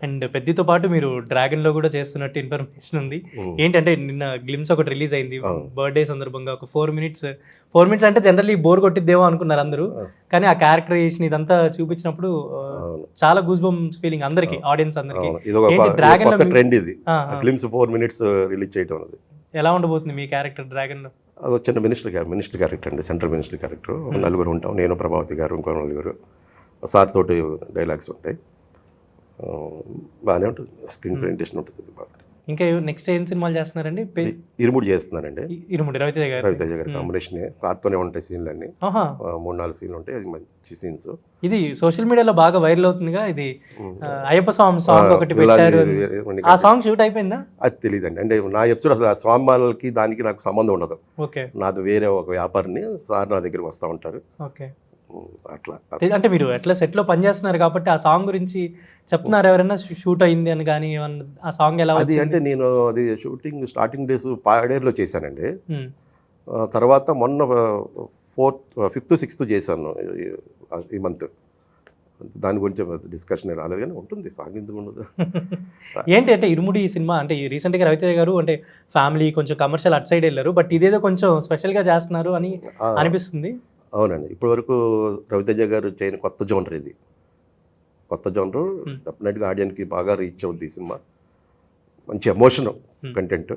And పెద్దితో పాటు మీరు డ్రాగన్లో కూడా చేస్తున్నట్టు ఇన్ఫర్మేషన్ ఉంది. ఏంటంటే నిన్న గ్లిమ్స్ ఒకటి రిలీజ్ అయింది బర్త్డే సందర్భంగా, ఒక 4 మినిట్స్ అంటే జనరల్లీ బోర్ కొట్టిద్దేమో అనుకున్నారు అందరూ, కానీ ఆ క్యారెక్టరైజేషన్ ఇదంతా చూపించినప్పుడు చాలా గూస్ బంప్స్ ఫీలింగ్ అందరికి, ఆడియన్స్ అందరికి. డ్రాగన్ ట్రెండ్ ఇది గ్లిమ్స్ 4 minutes రిలీజ్ చేయడం అనేది. ఎలా ఉండబోతుంది మీ క్యారెక్టర్ డ్రాగన్లో? అది చిన్న మినిస్టర్ క్యారెక్టర్ అండి, సెంట్రల్ మినిస్టర్ క్యారెక్టర్. నలుగురు ఉంటాం, నేను, ప్రభావతి గారు, ఇంకో నలుగురు. సార్ తోటి డైలాగ్స్ ఉంటాయి, బాగానే ఉంటుంది. స్క్రీన్ ప్రెజెంటేషన్ ఉంటుంది బాగా. ఇంకా నెక్స్ట్ ఏం సినిమాలు చేస్తున్నారండి? ఇరుముడి చేస్తున్నానండి. ఇరుముడి రవితేజ గారి కాంబినేషన్. కార్తోనే ఉంటాయి సీన్లు అన్ని, 3-4 సీన్లు ఉంటాయి, అది మంచి సీన్స్. ఇది సోషల్ మీడియాలో బాగా వైరల్ అవుతుందిగా, ఇది అయ్యప్ప స్వామి సాంగ్ ఒకటి పెట్టారు, ఆ సాంగ్ షూట్ అయిపోయిందా? అది తెలియదండి. అంటే నా ఎపిసోడ్ అసలు ఆ స్వామి దానికి నాకు సంబంధం ఉండదు. ఓకే, నాది వేరే ఒక వ్యాపారిని, సార్ నా దగ్గరికి వస్తూ ఉంటారు. ఓకే, అట్లా. అంటే మీరు ఎట్లా సెట్లో పనిచేస్తున్నారు కాబట్టి ఆ సాంగ్ గురించి చెప్తున్నారు ఎవరైనా, షూట్ అయింది అని కానీ ఏమన్నా, ఆ సాంగ్ ఎలా అది? అంటే నేను అది షూటింగ్ స్టార్టింగ్ డేస్ పాడేరులో చేశానండి. తర్వాత మొన్న 5th 6th చేశాను ఈ మంత్. దాని గురించి డిస్కషన్ రాలేదు, కానీ ఉంటుంది సాంగ్ ఎందుకు ఉండదు. ఏంటి అంటే ఇరుముడి ఈ సినిమా అంటే రీసెంట్గా రవితేజ గారు అంటే ఫ్యామిలీ కొంచెం కమర్షియల్ అట్ సైడ్ వెళ్ళారు, బట్ ఇదేదో కొంచెం స్పెషల్గా చేస్తున్నారు అని అనిపిస్తుంది. అవునండి, ఇప్పటి వరకు రవితేజ గారు చేయని కొత్త జోనర్ ఇది. కొత్త జోనర్, డెఫినెట్గా ఆడియన్స్కి బాగా రీచ్ అవుద్ది ఈ సినిమా. మంచి ఎమోషనల్ కంటెంట్.